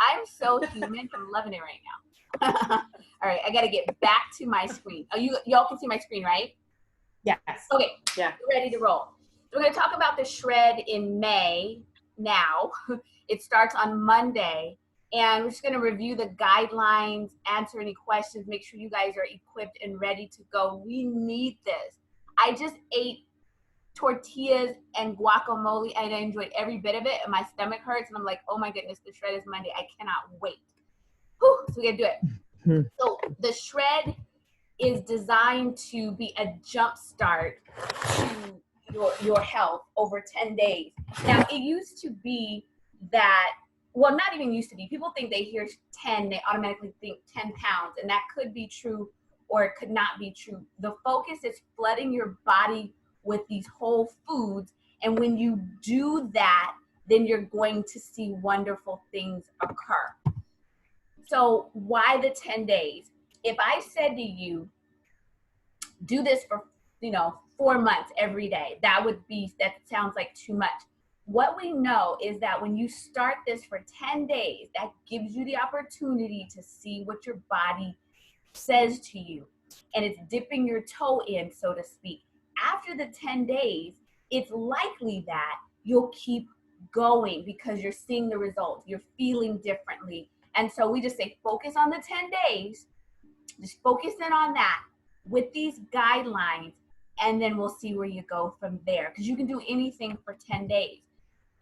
I'm so human. I'm loving it right now. All right, I got to get back to my screen. Oh, y'all can see my screen, right? Yes. Okay. Yeah. We're ready to roll. We're going to talk about the shred in May now. It starts on Monday. And we're just going to review the guidelines, answer any questions, make sure you guys are equipped and ready to go. We need this. I just ate tortillas and guacamole and I enjoyed every bit of it, and my stomach hurts and I'm like, oh my goodness, the shred is Monday. I cannot wait. Whew, so we gotta do it. So the shred is designed to be a jump start to your health over 10 days. Now it used to be that, well, not even used to be, people think they hear 10, they automatically think 10 pounds, and that could be true or it could not be true. The focus is flooding your body with these whole foods, and when you do that, then you're going to see wonderful things occur. So why the 10 days? If I said to you, do this for 4 months every day, that sounds like too much. What we know is that when you start this for 10 days, that gives you the opportunity to see what your body says to you, and it's dipping your toe in, so to speak. After the 10 days, it's likely that you'll keep going because you're seeing the results, you're feeling differently. And so we just say, focus on the 10 days, just focus in on that with these guidelines, and then we'll see where you go from there. Because you can do anything for 10 days.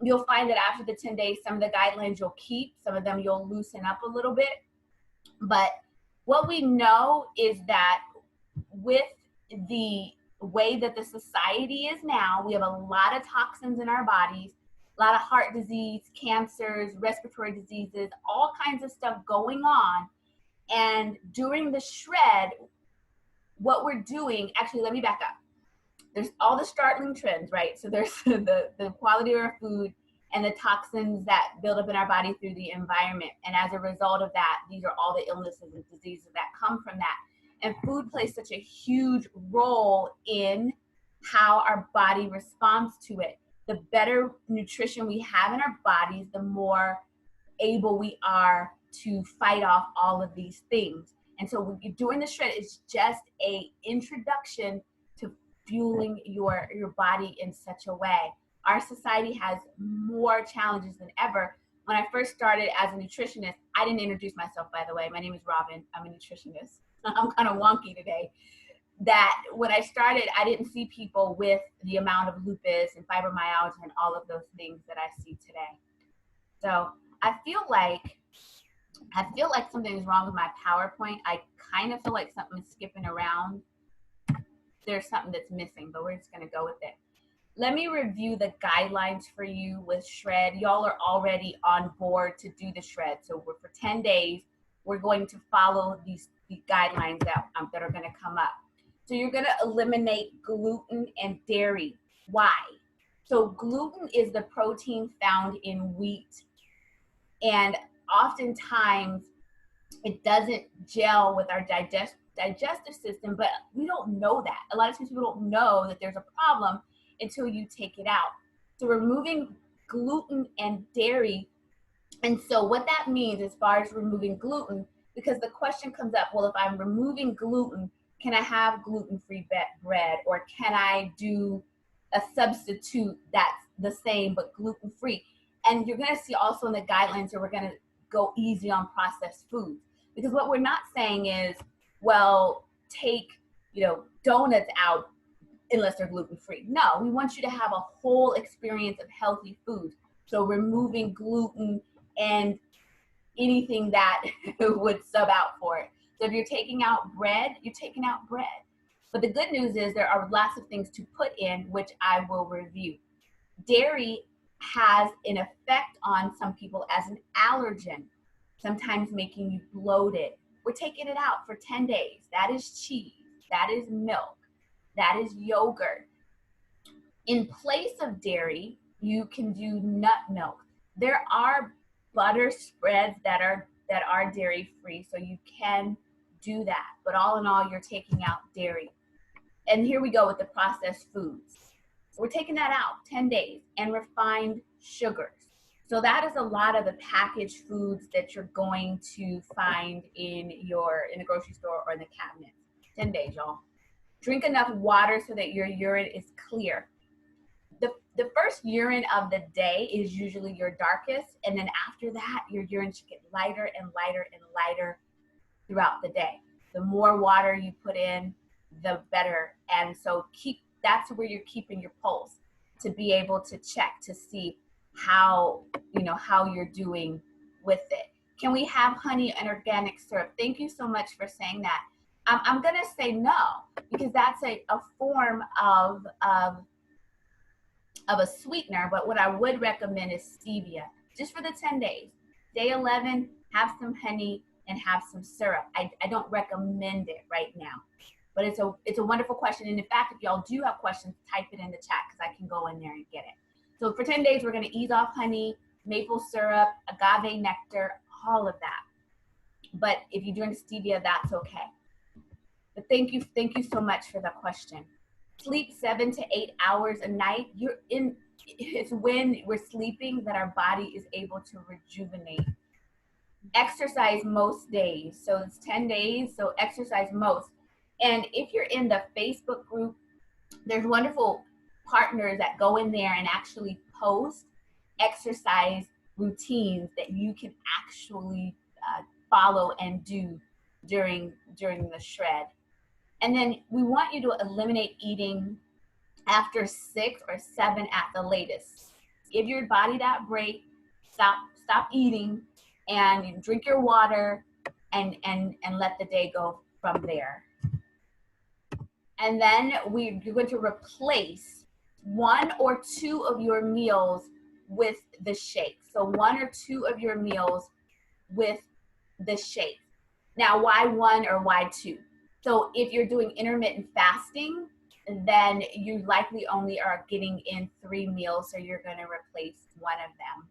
You'll find that after the 10 days, some of the guidelines you'll keep, some of them you'll loosen up a little bit. But what we know is that with the way that the society is now, we have a lot of toxins in our bodies, a lot of heart disease, cancers, respiratory diseases, all kinds of stuff going on. And during the shred, what we're doing, actually, let me back up. There's all the startling trends, right? So there's the quality of our food and the toxins that build up in our body through the environment. And as a result of that, these are all the illnesses and diseases that come from that. And food plays such a huge role in how our body responds to it. The better nutrition we have in our bodies, the more able we are to fight off all of these things. And so doing the shred is just an introduction to fueling your body in such a way. Our society has more challenges than ever. When I first started as a nutritionist, I didn't introduce myself, by the way. My name is Robin. I'm a nutritionist. I'm kind of wonky today. That when I started, I didn't see people with the amount of lupus and fibromyalgia and all of those things that I see today. So I feel like something is wrong with my PowerPoint. I kind of feel like something is skipping around. There's something that's missing, but we're just going to go with it. Let me review the guidelines for you with shred. Y'all are already on board to do the shred. So for 10 days, we're going to follow these guidelines that are going to come up. So you're going to eliminate gluten and dairy. Why? So gluten is the protein found in wheat. And oftentimes it doesn't gel with our digestive system, but we don't know that. A lot of times people don't know that there's a problem until you take it out. So removing gluten and dairy. And so what that means as far as removing gluten, because the question comes up, well, if I'm removing gluten, can I have gluten-free bread, or can I do a substitute that's the same but gluten-free? And you're going to see also in the guidelines that we're going to go easy on processed foods, because what we're not saying is, well, take donuts out unless they're gluten-free. No, we want you to have a whole experience of healthy food. So removing gluten and anything that would sub out for it. So if you're taking out bread, you're taking out bread. But the good news is there are lots of things to put in, which I will review. Dairy has an effect on some people as an allergen, sometimes making you bloated. We're taking it out for 10 days. That is cheese. That is milk. That is yogurt. In place of dairy, you can do nut milk. There are butter spreads that are dairy free, so you can do that. But all in all, you're taking out dairy. And here we go with the processed foods. We're taking that out 10 days, and refined sugars. So that is a lot of the packaged foods that you're going to find in the grocery store or in the cabinet. 10 days, y'all. Drink enough water so that your urine is clear. The first urine of the day is usually your darkest, and then after that, your urine should get lighter and lighter and lighter throughout the day. The more water you put in, the better. And so that's where you're keeping your pulse, to be able to check to see how you're doing with it. Can we have honey and organic syrup? Thank you so much for saying that. I'm gonna say no, because that's a form of a sweetener, but what I would recommend is stevia, just for the 10 days. Day 11, have some honey and have some syrup. I don't recommend it right now, but it's a wonderful question. And in fact, if y'all do have questions, type it in the chat, because I can go in there and get it. So for 10 days, we're gonna ease off honey, maple syrup, agave nectar, all of that. But if you drink stevia, that's okay. But thank you so much for the question. Sleep 7 to 8 hours a night. It's when we're sleeping that our body is able to rejuvenate. Exercise most days. So it's 10 days, so exercise most. And if you're in the Facebook group, there's wonderful partners that go in there and actually post exercise routines that you can actually follow and do during the shred. And then we want you to eliminate eating after 6 or 7 at the latest. Give your body that break, stop eating, and you drink your water, and let the day go from there. And then you're going to replace 1 or 2 of your meals with the shake. So 1 or 2 of your meals with the shake. Now, why 1 or why 2? So if you're doing intermittent fasting, then you likely only are getting in 3 meals, so you're going to replace 1 of them.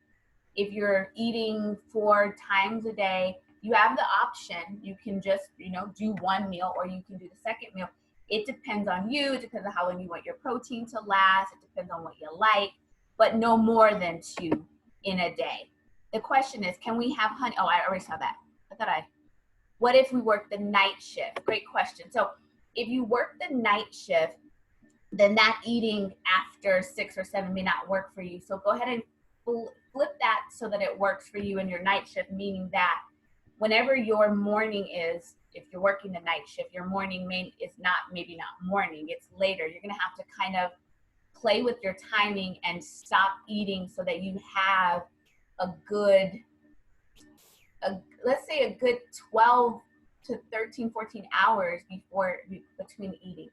If you're eating 4 times a day, you have the option. You can just, do 1 meal, or you can do the second meal. It depends on you. It depends on how long you want your protein to last. It depends on what you like, but no more than 2 in a day. The question is, can we have honey? Oh, I already saw that. What if we work the night shift? Great question. So if you work the night shift, then that eating after 6 or 7 may not work for you. So go ahead and flip that so that it works for you in your night shift, meaning that whenever your morning is, if you're working the night shift, your morning is maybe not morning, it's later. You're gonna have to kind of play with your timing and stop eating so that you have let's say a good 12 to 13, 14 hours between eating.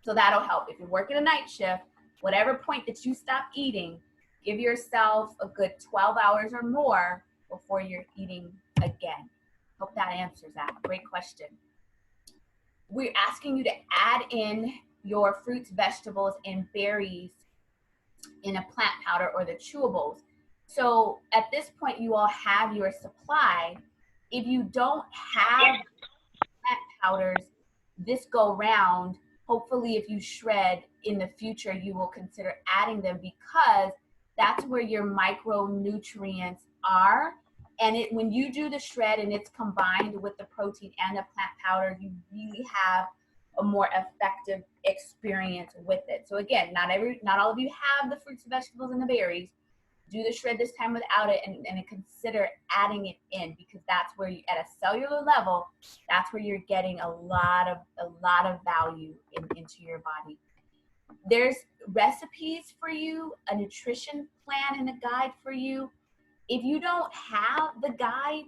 So that'll help. If you're working a night shift, whatever point that you stop eating, give yourself a good 12 hours or more before you're eating again. Hope that answers that. Great question. We're asking you to add in your fruits, vegetables, and berries in a plant powder or the chewables. So at this point, you all have your supply. If you don't have plant powders this go round, hopefully if you shred in the future, you will consider adding them, because that's where your micronutrients are. And when you do the shred and it's combined with the protein and the plant powder, you really have a more effective experience with it. So again, not all of you have the fruits, vegetables, and the berries. Do the shred this time without it, and consider adding it in, because that's where at a cellular level, that's where you're getting a lot of value into your body. There's recipes for you, a nutrition plan and a guide for you. If you don't have the guide,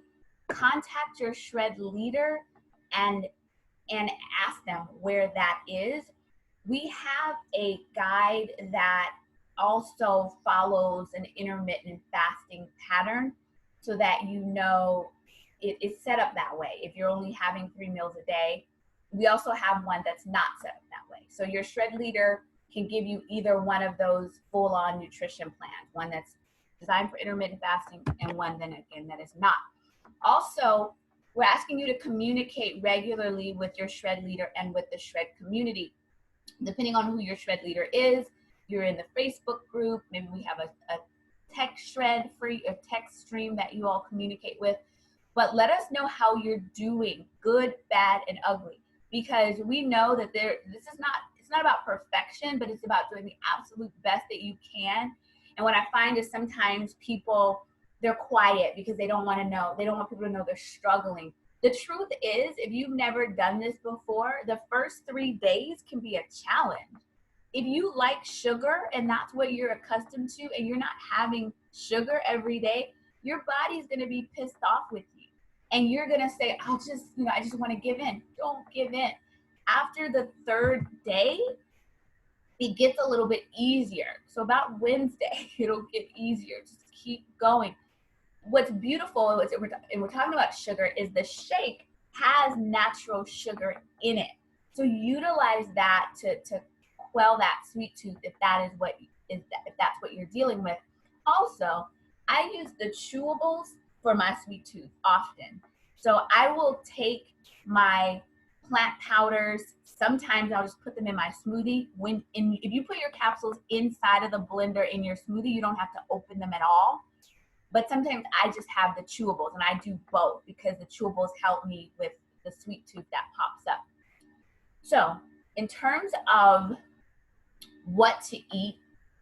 contact your shred leader and ask them where that is. We have a guide that also follows an intermittent fasting pattern, so that it's set up that way. If you're only having 3 meals a day, we also have one that's not set up that way. So your shred leader can give you either one of those full-on nutrition plans, one that's designed for intermittent fasting and one then again that is not. Also, we're asking you to communicate regularly with your shred leader and with the shred community. Depending on who your shred leader is, you're in the Facebook group, maybe we have a text shred for a text stream that you all communicate with. But let us know how you're doing, good, bad, and ugly, because we know that it's not about perfection, but it's about doing the absolute best that you can. And what I find is sometimes people, they're quiet because they don't want to know. They don't want people to know they're struggling. The truth is, if you've never done this before, the first 3 days can be a challenge. If you like sugar and that's what you're accustomed to, and you're not having sugar every day, your body's going to be pissed off with you. And you're going to say, I just want to give in. Don't give in. After the 3rd day, it gets a little bit easier. So about Wednesday, it'll get easier. Just keep going. What's beautiful, and we're talking about sugar, is the shake has natural sugar in it. So utilize that to quell that sweet tooth if that's what you're dealing with. Also, I use the chewables for my sweet tooth often. So I will take my plant powders. Sometimes I'll just put them in my smoothie. If you put your capsules inside of the blender in your smoothie, you don't have to open them at all. But sometimes I just have the chewables, and I do both because the chewables help me with the sweet tooth that pops up. So in terms of what to eat,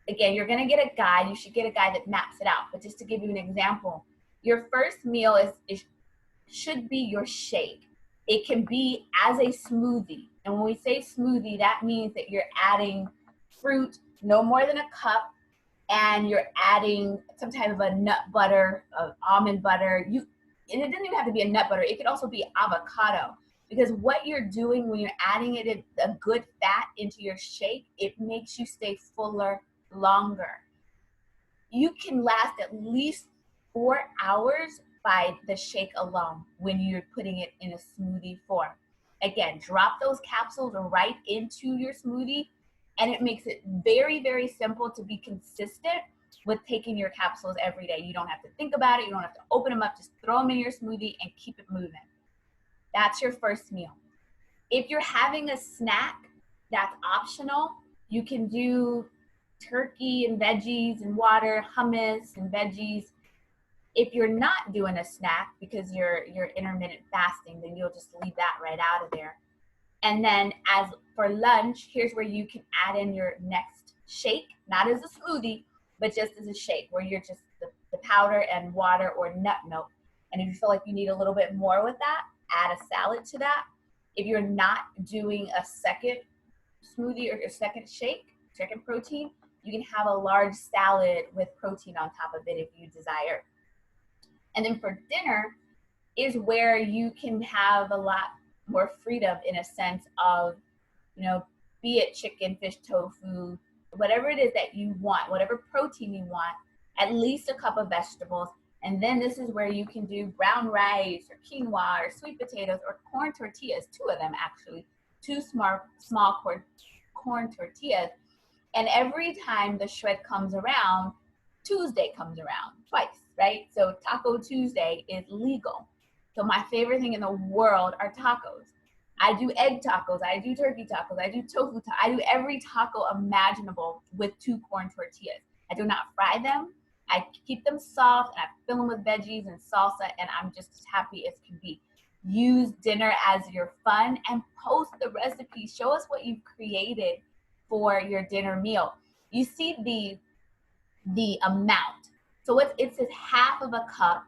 again, you're going to get a guide. You should get a guide that maps it out. But just to give you an example, your first meal should be your shake. It can be as a smoothie. And when we say smoothie, that means that you're adding fruit, no more than a cup, and you're adding some type of a nut butter, almond butter. And it doesn't even have to be a nut butter. It could also be avocado. Because what you're doing when you're adding a good fat into your shake, it makes you stay fuller longer. You can last at least 4 hours by the shake alone when you're putting it in a smoothie form. Again, drop those capsules right into your smoothie, and it makes it very, very simple to be consistent with taking your capsules every day. You don't have to think about it. You don't have to open them up. Just throw them in your smoothie and keep it moving. That's your first meal. If you're having a snack, that's optional. You can do turkey and veggies and water, hummus and veggies. If you're not doing a snack because you're intermittent fasting, then you'll just leave that right out of there. And then as for lunch, here's where you can add in your next shake, not as a smoothie, but just as a shake, where you're just the powder and water or nut milk. And if you feel like you need a little bit more with that, add a salad to that. If you're not doing a second smoothie or your second shake, second protein, you can have a large salad with protein on top of it if you desire. And then for dinner is where you can have a lot more freedom in a sense of, be it chicken, fish, tofu, whatever it is that you want, whatever protein you want, at least a cup of vegetables. And then this is where you can do brown rice or quinoa or sweet potatoes or corn tortillas, 2 of them actually, 2 small corn tortillas. And every time the shred comes around, Tuesday comes around twice, right? So Taco Tuesday is legal. So my favorite thing in the world are tacos. I do egg tacos, I do turkey tacos, I do tofu tacos, I do every taco imaginable with 2 corn tortillas. I do not fry them. I keep them soft, and I fill them with veggies and salsa, and I'm just as happy as can be. Use dinner as your fun and post the recipe. Show us what you've created for your dinner meal. You see the amount. So it says half of a cup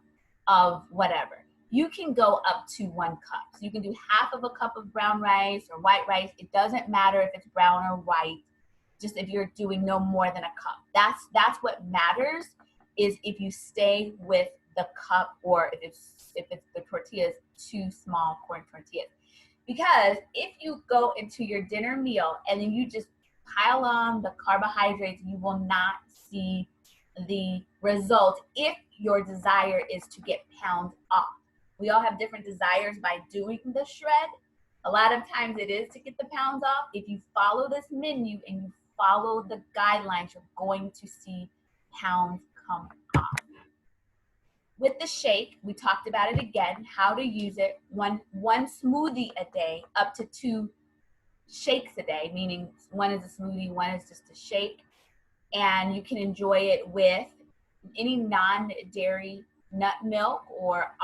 of whatever. You can go up to 1 cup. So you can do half of a cup of brown rice or white rice. It doesn't matter if it's brown or white, just if you're doing no more than a cup. That's what matters, is if you stay with the cup, or if it's the tortillas, 2 small corn tortillas. Because if you go into your dinner meal and then you just pile on the carbohydrates, you will not see the result if your desire is to get pounds off. We all have different desires by doing the shred. A lot of times it is to get the pounds off. If you follow this menu and you follow the guidelines, you're going to see pounds come off. With the shake, we talked about it again, how to use it. One smoothie a day, up to 2 shakes a day, meaning 1 is a smoothie, 1 is just a shake. And you can enjoy it with any non-dairy nut milk or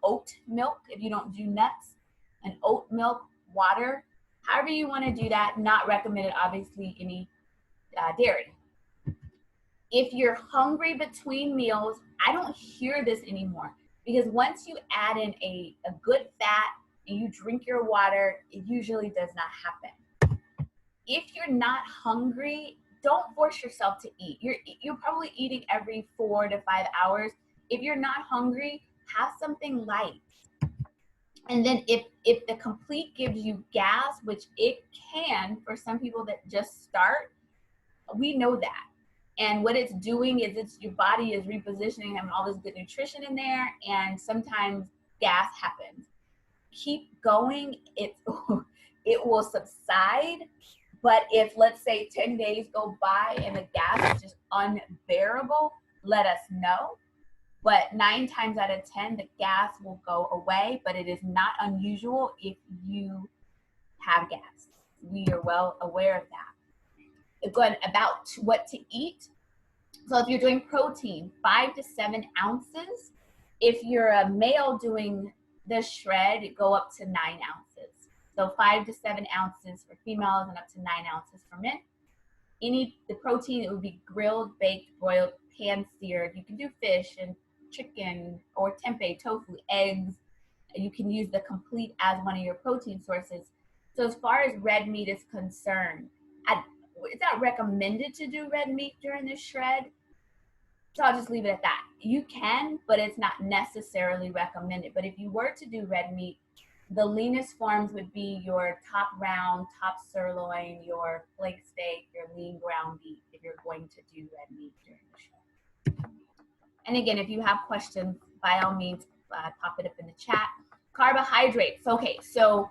oat milk if you don't do nuts, and oat milk water. However you want to do that, not recommended obviously any dairy. If you're hungry between meals, I don't hear this anymore, because once you add in a good fat and you drink your water, it usually does not happen. If you're not hungry, don't force yourself to eat. You're probably eating every 4 to 5 hours. If you're not hungry, have something light. And then if the complete gives you gas, which it can for some people that just start, we know that. And what it's doing is your body is repositioning, having all this good nutrition in there, and sometimes gas happens. Keep going. It will subside. But if, let's say, 10 days go by and the gas is just unbearable, let us know. But 9 times out of 10, the gas will go away, but it is not unusual if you have gas. We are well aware of that. Again, about what to eat. So if you're doing protein, 5 to 7 ounces. If you're a male doing the shred, go up to 9 ounces. So 5 to 7 ounces for females and up to 9 ounces for men. The protein, it would be grilled, baked, broiled, pan-seared. You can do fish and chicken or tempeh, tofu, eggs. You can use the complete as one of your protein sources. So as far as red meat is concerned, it's not recommended to do red meat during the shred. So I'll just leave it at that. You can, but it's not necessarily recommended. But if you were to do red meat, the leanest forms would be your top round, top sirloin, your flake steak, your lean ground beef, if you're going to do red meat during the shred. And again, if you have questions, by all means, pop it up in the chat. Carbohydrates. Okay, so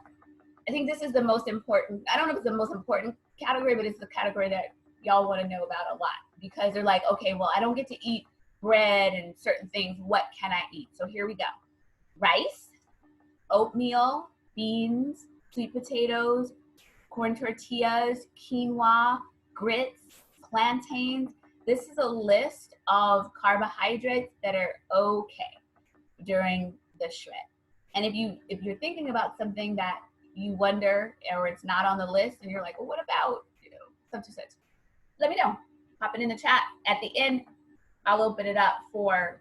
I think this is the most important. I don't know if it's the most important category, but it's the category that y'all want to know about a lot, because they're like, okay, well, I don't get to eat bread and certain things. What can I eat? So here we go. Rice, oatmeal, beans, sweet potatoes, corn tortillas, quinoa, grits, plantains. This is a list of carbohydrates that are okay during the shred. And if you're thinking about something that you wonder, or it's not on the list, and you're like, well, what about, such and such? Let me know. Pop it in the chat. At the end, I'll open it up for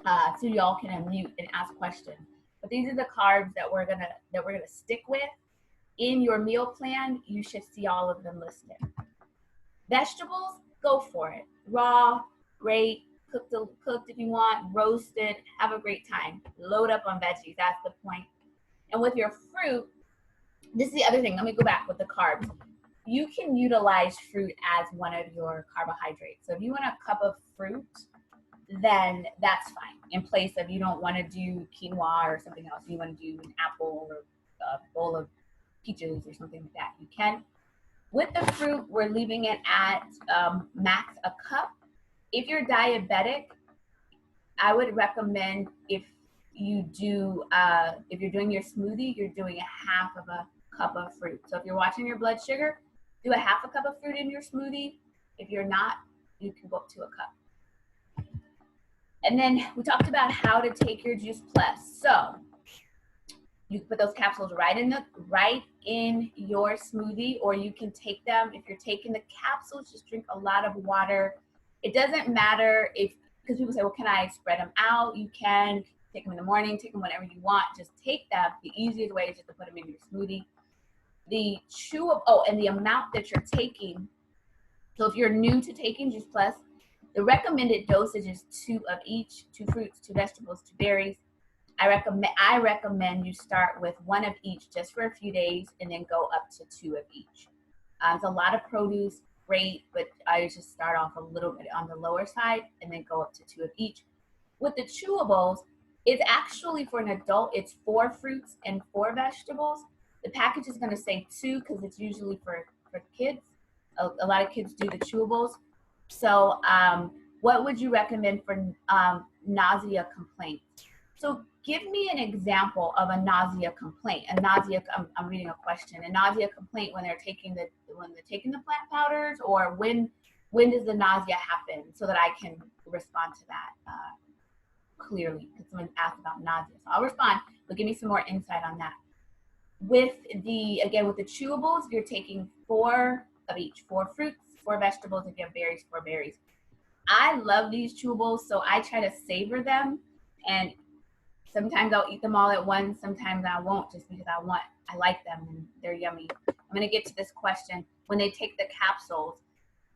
so y'all can unmute and ask questions. But these are the carbs that we're gonna stick with. In your meal plan, you should see all of them listed. Vegetables, go for it. Raw, great. Cooked if you want. Roasted, have a great time. Load up on veggies. That's the point. And with your fruit, this is the other thing. Let me go back with the carbs. You can utilize fruit as one of your carbohydrates. So if you want a cup of fruit, then that's fine. In place of, you don't want to do quinoa or something else, you want to do an apple or a bowl of peaches or something like that, you can. With the fruit, we're leaving it at max a cup. If you're diabetic, I would recommend, if you're doing your smoothie, you're doing a half of a cup of fruit. So if you're watching your blood sugar, do a half a cup of fruit in your smoothie. If you're not, you can go up to a cup. And then we talked about how to take your Juice Plus. So you can put those capsules right in your smoothie, or you can take them. If you're taking the capsules, just drink a lot of water. It doesn't matter because people say, well, can I spread them out? You can take them in the morning, take them whenever you want. Just take them. The easiest way is just to put them in your smoothie. And the amount that you're taking. So if you're new to taking Juice Plus, the recommended dosage is 2 of each: 2 fruits, 2 vegetables, 2 berries. I recommend you start with 1 of each just for a few days, and then go up to 2 of each. It's a lot of produce, great, but I just start off a little bit on the lower side and then go up to 2 of each. With the chewables, it's actually, for an adult, it's 4 fruits and 4 vegetables. The package is going to say 2 because it's usually for kids. A lot of kids do the chewables. So what would you recommend for nausea complaints? So give me an example of a nausea complaint. I'm reading a question. A nausea complaint when they're taking the plant powders, or when does the nausea happen, so that I can respond to that clearly because someone asked about nausea. So I'll respond, but give me some more insight on that. With the chewables, you're taking 4 of each, 4 fruits, 4 vegetables. If you have berries, 4 berries. I love these chewables, so I try to savor them, and sometimes I'll eat them all at once. Sometimes I won't, just because I like them and they're yummy. I'm gonna get to this question. When they take the capsules,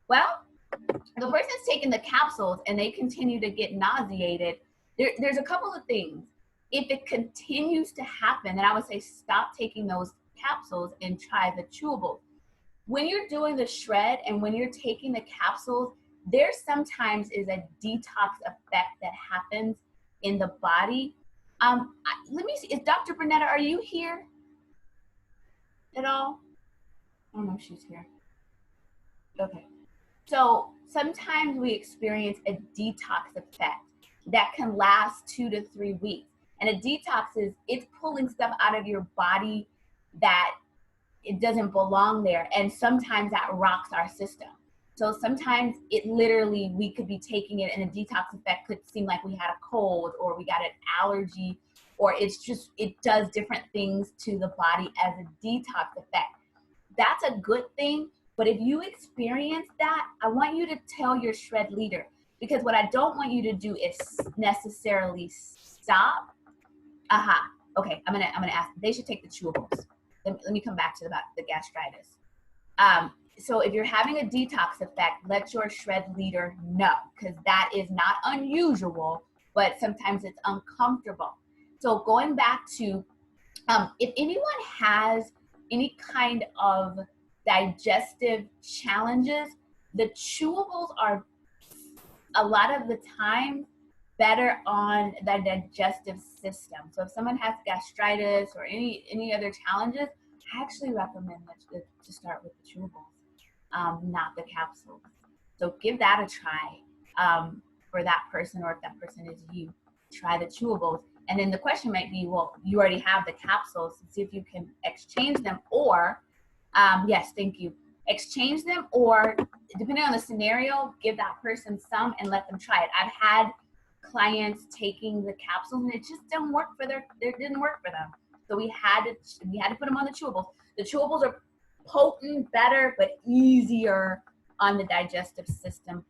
well, the person's taking the capsules and they continue to get nauseated. There's a couple of things. If it continues to happen, then I would say stop taking those capsules and try the chewables. When you're doing the shred and when you're taking the capsules, there sometimes is a detox effect that happens in the body. Let me see, is Dr. Bernetta, are you here at all? I don't know if she's here. Okay. So sometimes we experience a detox effect that can last 2 to 3 weeks. And a detox is, it's pulling stuff out of your body that it doesn't belong there. And sometimes that rocks our system. So sometimes it literally, we could be taking it and a detox effect could seem like we had a cold or we got an allergy, or it's just, it does different things to the body as a detox effect. That's a good thing. But if you experience that, I want you to tell your shred leader, because what I don't want you to do is necessarily stop. Okay, I'm gonna ask. They should take the chewables. Let me come back to the gastritis. So if you're having a detox effect, let your shred leader know, because that is not unusual, but sometimes it's uncomfortable. So going back to, if anyone has any kind of digestive challenges, the chewables are a lot of the time better on the digestive system. So if someone has gastritis or any other challenges, I actually recommend to start with the chewables, not the capsules. So give that a try for that person, or if that person is you, try the chewables. And then the question might be, well, you already have the capsules, see if you can exchange them, or yes, thank you. Exchange them, or depending on the scenario, give that person some and let them try it. I've had clients taking the capsules and it just didn't work for it didn't work for them. So we had to put them on the chewables. The chewables are potent, better, but easier on the digestive system.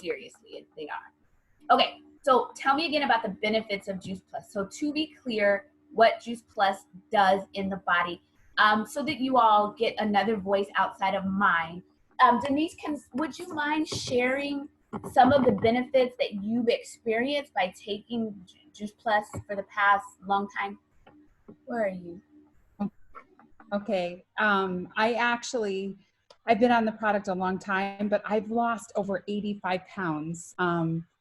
Seriously, they are. Okay, so tell me again about the benefits of Juice Plus. So to be clear, what Juice Plus does in the body, so that you all get another voice outside of mine. Denise, would you mind sharing some of the benefits that you've experienced by taking Juice Plus for the past long time? Where are you? Okay. I've been on the product a long time, but I've lost over 85 pounds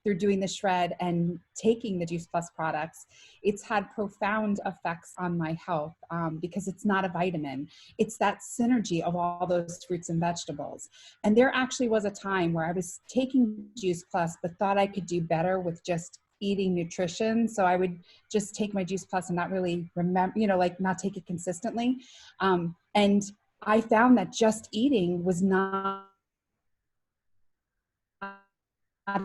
through doing the shred and taking the Juice Plus products. It's had profound effects on my health because it's not a vitamin. It's that synergy of all those fruits and vegetables. And there actually was a time where I was taking Juice Plus, but thought I could do better with just eating nutrition. So I would just take my Juice Plus and not really remember, not take it consistently. And I found that just eating was not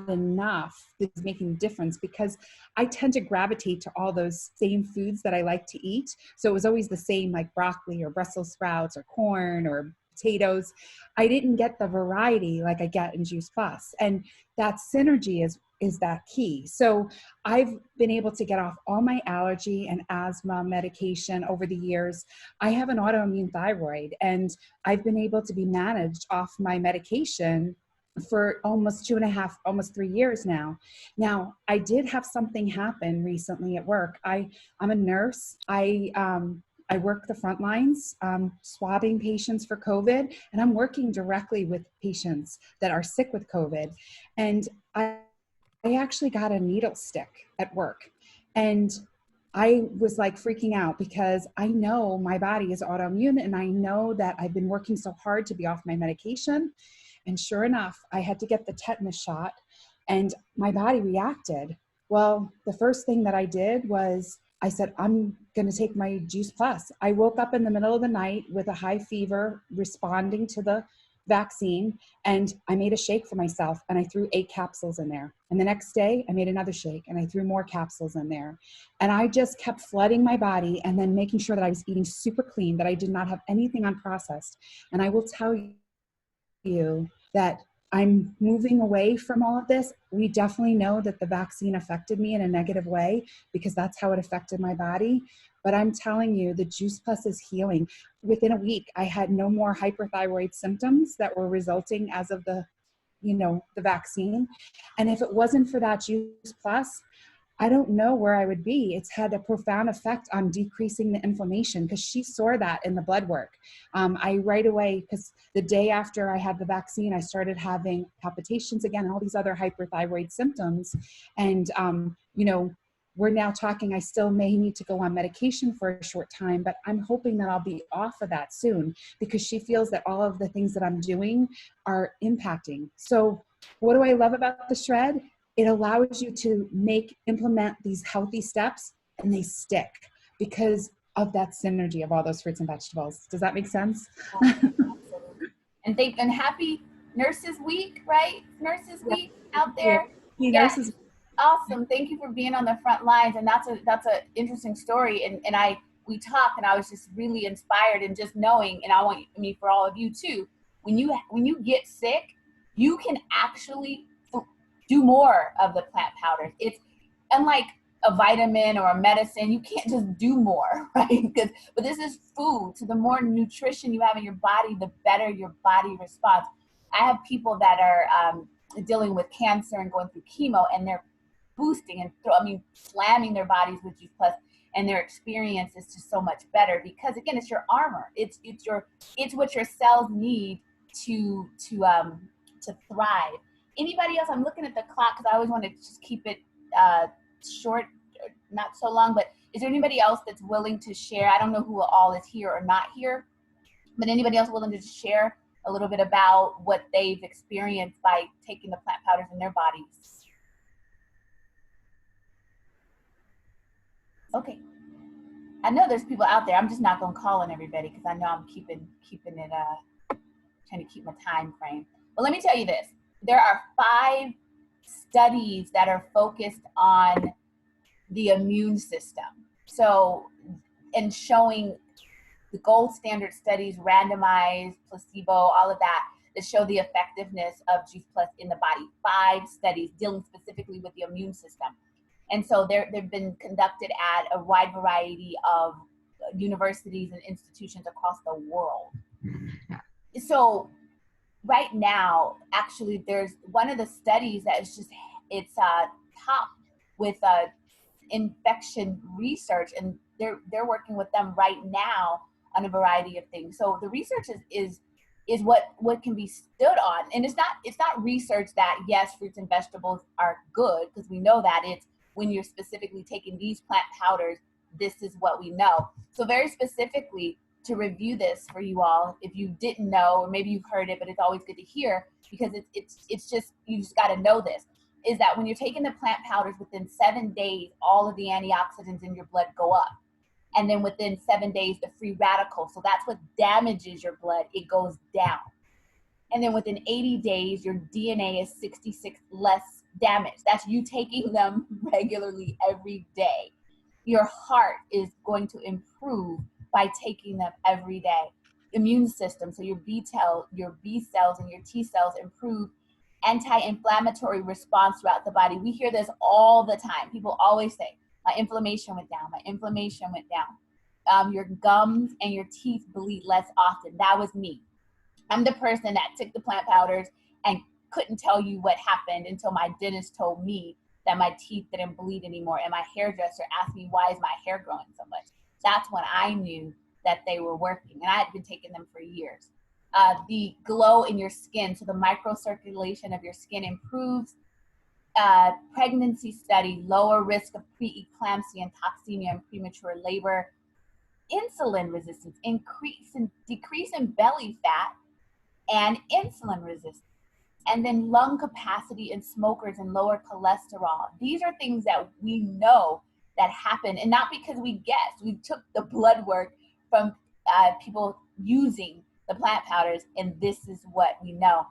enough. It's making a difference because I tend to gravitate to all those same foods that I like to eat. So it was always the same, like broccoli or Brussels sprouts or corn or potatoes. I didn't get the variety like I get in Juice Plus. And that synergy is that key. So I've been able to get off all my allergy and asthma medication over the years. I have an autoimmune thyroid, and I've been able to be managed off my medication for almost 2.5, almost 3 years now. Now, I did have something happen recently at work. I'm a nurse. I work the front lines, swabbing patients for COVID, and I'm working directly with patients that are sick with COVID. And I actually got a needle stick at work, and I was like freaking out because I know my body is autoimmune, and I know that I've been working so hard to be off my medication. And sure enough, I had to get the tetanus shot, and my body reacted. Well, the first thing that I did was I said, I'm going to take my Juice Plus. I woke up in the middle of the night with a high fever, responding to the vaccine, and I made a shake for myself and I threw 8 capsules in there. And the next day I made another shake and I threw more capsules in there. And I just kept flooding my body and then making sure that I was eating super clean, that I did not have anything unprocessed. And I will tell you that I'm moving away from all of this. We definitely know that the vaccine affected me in a negative way because that's how it affected my body. But I'm telling you, the Juice Plus is healing. Within a week, I had no more hyperthyroid symptoms that were resulting as of the vaccine. And if it wasn't for that Juice Plus, I don't know where I would be. It's had a profound effect on decreasing the inflammation because she saw that in the blood work. I right away, because the day after I had the vaccine, I started having palpitations again and all these other hyperthyroid symptoms. And, we're now talking, I still may need to go on medication for a short time, but I'm hoping that I'll be off of that soon because she feels that all of the things that I'm doing are impacting. So what do I love about the shred? It allows you to implement these healthy steps and they stick because of that synergy of all those fruits and vegetables. Does that make sense? And happy Nurses Week, right? Nurses Yeah. Week out Yeah. there. Hey, Yes. nurses. Awesome. Thank you for being on the front lines. And that's a interesting story. And we talked and I was just really inspired and just knowing, and for all of you too, when you get sick, you can actually do more of the plant powders. It's unlike a vitamin or a medicine, you can't just do more, right? But this is food. So the more nutrition you have in your body, the better your body responds. I have people that are dealing with cancer and going through chemo, and they're boosting and slamming their bodies with Juice Plus, and their experience is just so much better because again, it's your armor. It's what your cells need to thrive. Anybody else? I'm looking at the clock because I always want to just keep it short, not so long. But is there anybody else that's willing to share? I don't know who all is here or not here, but anybody else willing to share a little bit about what they've experienced by taking the plant powders in their bodies? Okay. I know there's people out there. I'm just not going to call on everybody because I know I'm keeping it, trying to keep my time frame. But let me tell you this. There are 5 studies that are focused on the immune system. So, and showing the gold standard studies, randomized, placebo, all of that show the effectiveness of Juice Plus in the body. 5 studies dealing specifically with the immune system. And so they've been conducted at a wide variety of universities and institutions across the world. So right now, actually, there's one of the studies that is it's top with infection research, and they're working with them right now on a variety of things. So the research is what can be stood on, and it's not research that yes, fruits and vegetables are good, because we know that it's when you're specifically taking these plant powders, this is what we know. So very specifically, to review this for you all, if you didn't know, or maybe you've heard it, but it's always good to hear because it's just, you just got to know this, is that when you're taking the plant powders, within 7 days, all of the antioxidants in your blood go up. And then within 7 days, the free radicals, so that's what damages your blood, it goes down. And then within 80 days, your DNA is 66 less damaged. That's you taking them regularly every day. Your heart is going to improve by taking them every day. Immune system, so your B cells and your T cells improve. Anti-inflammatory response throughout the body. We hear this all the time. People always say, my inflammation went down, my inflammation went down. Your gums and your teeth bleed less often. That was me. I'm the person that took the plant powders and couldn't tell you what happened until my dentist told me that my teeth didn't bleed anymore, and my hairdresser asked me, why is my hair growing so much? That's when I knew that they were working, and I had been taking them for years. The glow in your skin, so the microcirculation of your skin improves. Pregnancy study, lower risk of preeclampsia and toxemia and premature labor. Insulin resistance, decrease in belly fat and insulin resistance. And then lung capacity in smokers and lower cholesterol. These are things that we know that happen, and not because we guessed. We took the blood work from people using the plant powders, and this is what we know.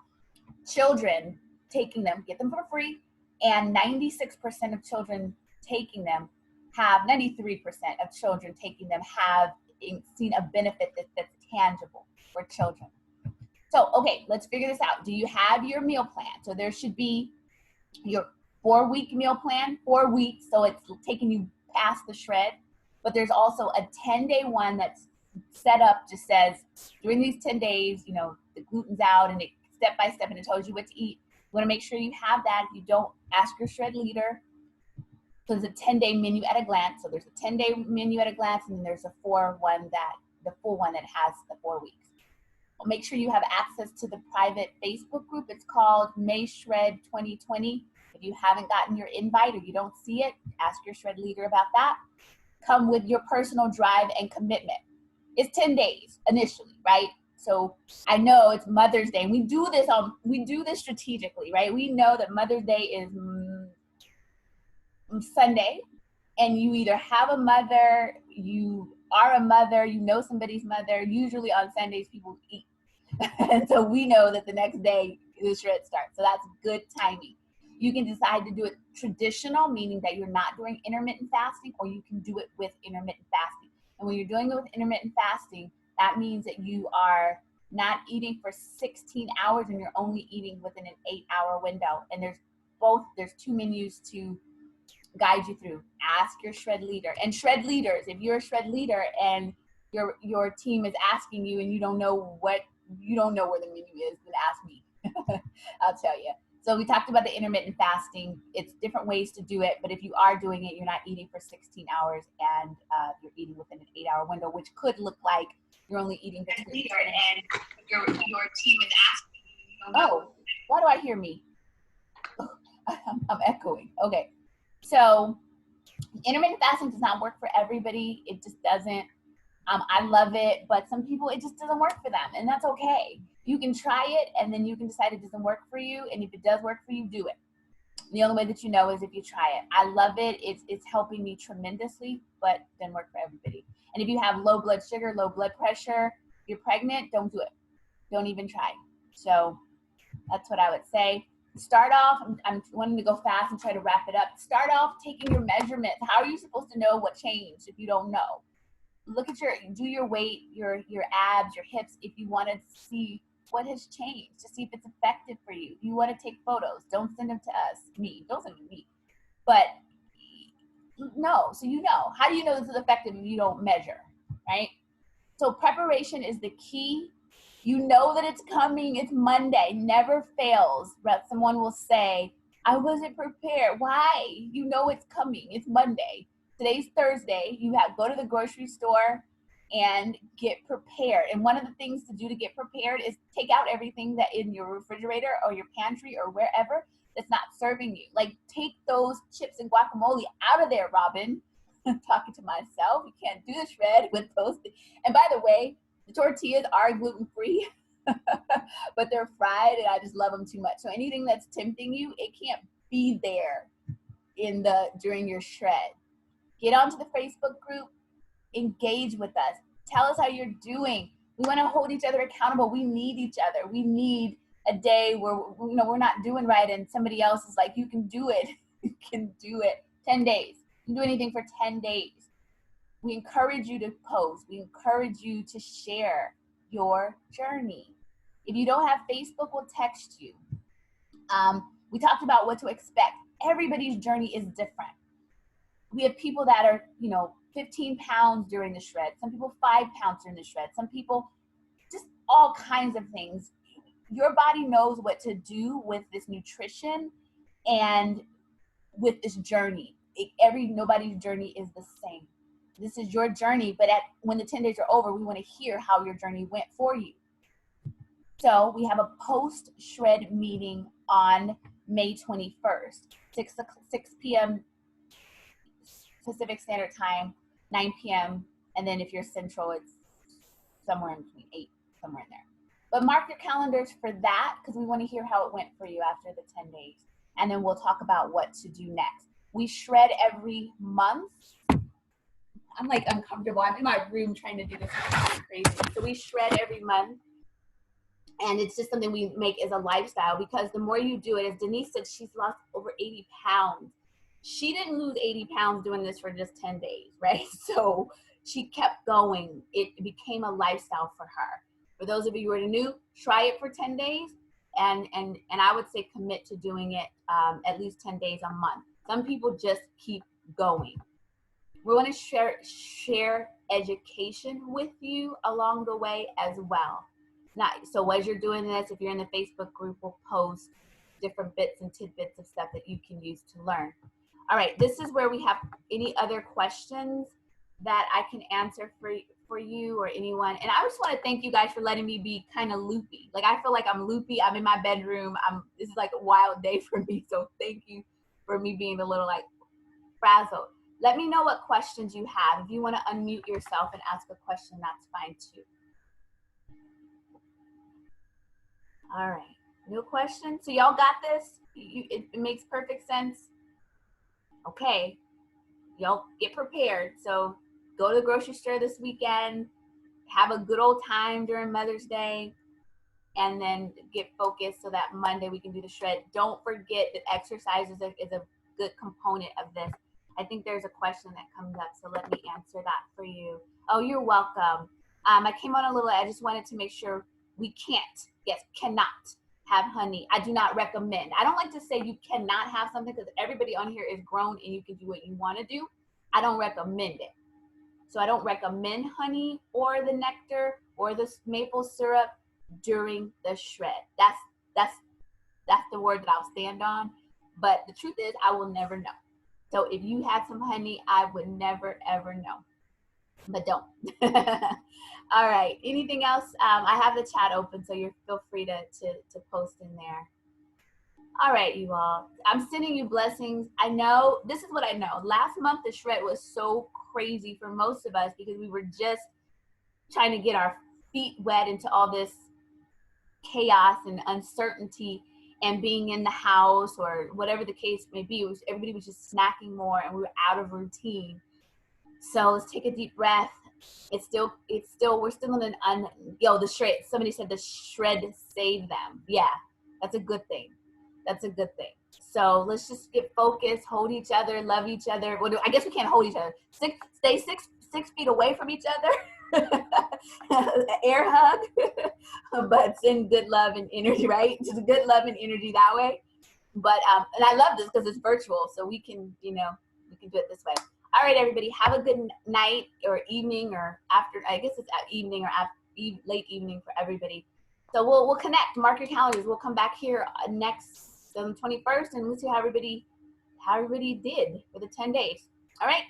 Children taking them, get them for free, and 96% of children taking them have, 93% of children taking them have seen a benefit that's tangible for children. So, okay, let's figure this out. Do you have your meal plan? So there should be your 4-week meal plan, 4 weeks, so it's taking you past the shred. But there's also a 10-day one that's set up, just says during these 10 days, you know, the gluten's out and it step by step and it tells you what to eat. You want to make sure you have that. If you don't, ask your shred leader. So there's a 10-day menu at a glance. So there's a 10-day menu at a glance, and then there's a the full one that has the 4 weeks. Make sure you have access to the private Facebook group. It's called May Shred 2020. If you haven't gotten your invite or you don't see it, ask your shred leader about that. Come with your personal drive and commitment. It's 10 days initially, right? So I know it's Mother's Day, and we do this strategically, right? We know that Mother's Day is Sunday, and you either have a mother, you are a mother, you know somebody's mother. Usually on Sundays people eat. And so we know that the next day the shred starts. So that's good timing. You can decide to do it traditional, meaning that you're not doing intermittent fasting, or you can do it with intermittent fasting. And when you're doing it with intermittent fasting, that means that you are not eating for 16 hours and you're only eating within an 8-hour window. And there's 2 menus to guide you through. Ask your shred leader. And shred leaders, if you're a shred leader and your team is asking you and you don't know where the menu is, then ask me. I'll tell you. So we talked about the intermittent fasting. It's different ways to do it, but if you are doing it, you're not eating for 16 hours and you're eating within an 8-hour window, which could look like you're only eating between and your team is asking you. Oh, why do I hear me? I'm echoing. Okay. So intermittent fasting does not work for everybody. It just doesn't. I love it, but some people, it just doesn't work for them, and that's okay. You can try it, and then you can decide it doesn't work for you, and if it does work for you, do it. The only way that you know is if you try it. I love it. It's helping me tremendously, but it doesn't work for everybody. And if you have low blood sugar, low blood pressure, you're pregnant, don't do it. Don't even try. So that's what I would say. Start off, I'm wanting to go fast and try to wrap it up. Start off taking your measurements. How are you supposed to know what changed if you don't know? Look at do your weight, your abs, your hips, if you want to see what has changed, to see if it's effective for you. If you want to take photos, don't send them to us, don't send them to me. But no, so you know. How do you know this is effective if you don't measure, right? So preparation is the key. You know that it's coming, it's Monday, never fails. Someone will say, I wasn't prepared. Why? You know it's coming, it's Monday. Today's Thursday. You go to the grocery store and get prepared. And one of the things to do to get prepared is take out everything that in your refrigerator or your pantry or wherever that's not serving you. Like, take those chips and guacamole out of there, Robin. I'm talking to myself. You can't do the shred with those things. And by the way, the tortillas are gluten-free, but they're fried, and I just love them too much. So anything that's tempting you, it can't be there during your shred. Get onto the Facebook group, engage with us. Tell us how you're doing. We want to hold each other accountable. We need each other. We need a day where we're not doing right and somebody else is like, you can do it. You can do it. 10 days. You can do anything for 10 days. We encourage you to post. We encourage you to share your journey. If you don't have Facebook, we'll text you. We talked about what to expect. Everybody's journey is different. We have people that are, 15 pounds during the shred. Some people 5 pounds during the shred. Some people just all kinds of things. Your body knows what to do with this nutrition and with this journey. Nobody's journey is the same. This is your journey, but when the 10 days are over, we want to hear how your journey went for you. So we have a post-shred meeting on May 21st, 6 p.m. Pacific Standard Time, 9 p.m. And then if you're Central, it's somewhere in between 8, somewhere in there. But mark your calendars for that, because we want to hear how it went for you after the 10 days. And then we'll talk about what to do next. We shred every month. I'm like uncomfortable. I'm in my room trying to do this. It's crazy. So we shred every month. And it's just something we make as a lifestyle, because the more you do it, as Denise said, she's lost over 80 pounds. She didn't lose 80 pounds doing this for just 10 days, right? So she kept going. It became a lifestyle for her. For those of you who are new, try it for 10 days. And I would say commit to doing it at least 10 days a month. Some people just keep going. We want to share education with you along the way as well. So as you're doing this, if you're in the Facebook group, we'll post different bits and tidbits of stuff that you can use to learn. All right, this is where we have any other questions that I can answer for you or anyone. And I just want to thank you guys for letting me be kind of loopy. Like, I feel like I'm loopy. I'm in my bedroom. This is like a wild day for me. So thank you for me being a little like frazzled. Let me know what questions you have. If you want to unmute yourself and ask a question, that's fine too. All right, no questions. So y'all got this? It makes perfect sense. Okay, y'all get prepared. So go to the grocery store this weekend, have a good old time during Mother's Day, and then get focused so that Monday we can do the shred. Don't forget that exercise is a good component of this. I think there's a question that comes up, so let me answer that for you. Oh, you're welcome. I came on a little, I just wanted to make sure we cannot have honey. I do not recommend. I don't like to say you cannot have something because everybody on here is grown and you can do what you want to do. I don't recommend it. So I don't recommend honey or the nectar or the maple syrup during the shred. That's the word that I'll stand on. But the truth is, I will never know. So if you had some honey, I would never, ever know. But don't. All right. Anything else? I have the chat open, so feel free to post in there. All right, you all. I'm sending you blessings. I know, this is what I know. Last month, the shred was so crazy for most of us because we were just trying to get our feet wet into all this chaos and uncertainty and being in the house or whatever the case may be. Everybody was just snacking more and we were out of routine. So let's take a deep breath. We're still in the shred. Somebody said the shred saved them. Yeah, that's a good thing. That's a good thing. So let's just get focused, hold each other, love each other. Well, I guess we can't hold each other. Stay six feet away from each other. Air hug, but send good love and energy, right? Just good love and energy that way. But and I love this because it's virtual, so we can do it this way. All right, everybody, have a good night or evening or after. I guess it's at evening or late evening for everybody. So we'll connect. Mark your calendars. We'll come back here next on the 21st, and we'll see how everybody did for the 10 days. All right,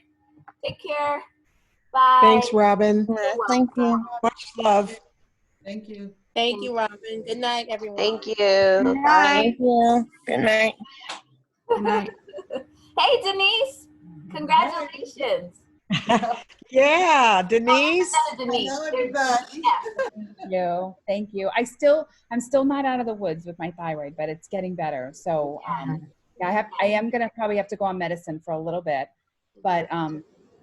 take care. Bye. Thanks, Robin. Thank you. Much love. Thank you. Thank you, Robin. Good night, everyone. Thank you. Thank you. Good night. Good night. Hey, Denise. Congratulations. Yeah, Denise. Denise. Hello, everybody. Thank you. I'm still not out of the woods with my thyroid, but it's getting better. So I am gonna probably have to go on medicine for a little bit. But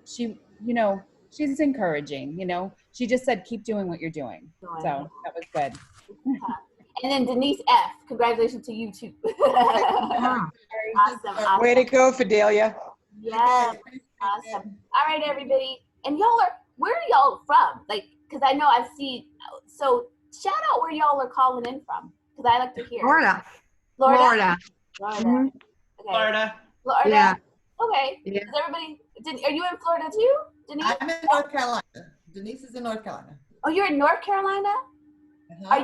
she's encouraging. She just said keep doing what you're doing. So that was good. And then Denise F. Congratulations to you too. Awesome. Way to go, Fidelia. Yeah. Awesome. All right, everybody. And where are y'all from? Like, because I know I see, so shout out where y'all are calling in from, because I like to hear. Florida. Florida. Mm-hmm. Okay. Florida. Yeah. Okay. Yeah. Is everybody, are you in Florida too, Denise? I'm in North Carolina. Denise is in North Carolina. Oh, you're in North Carolina?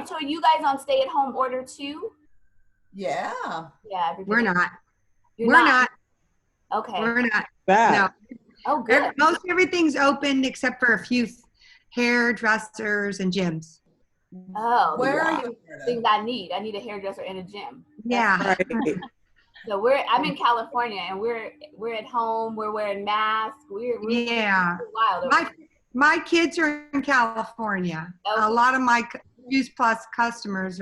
So are you guys on stay-at-home order too? Yeah. Yeah. Everybody. We're not. You're We're not. Okay. We're not. That. No. Oh, good. Most everything's open except for a few hairdressers and gyms. Oh, Where yeah. are you? Things I need a hairdresser and a gym. Yeah. Right. So I'm in California and we're at home. We're wearing masks. We're Yeah. wild. My kids are in California. Okay. A lot of my Fuse Plus customers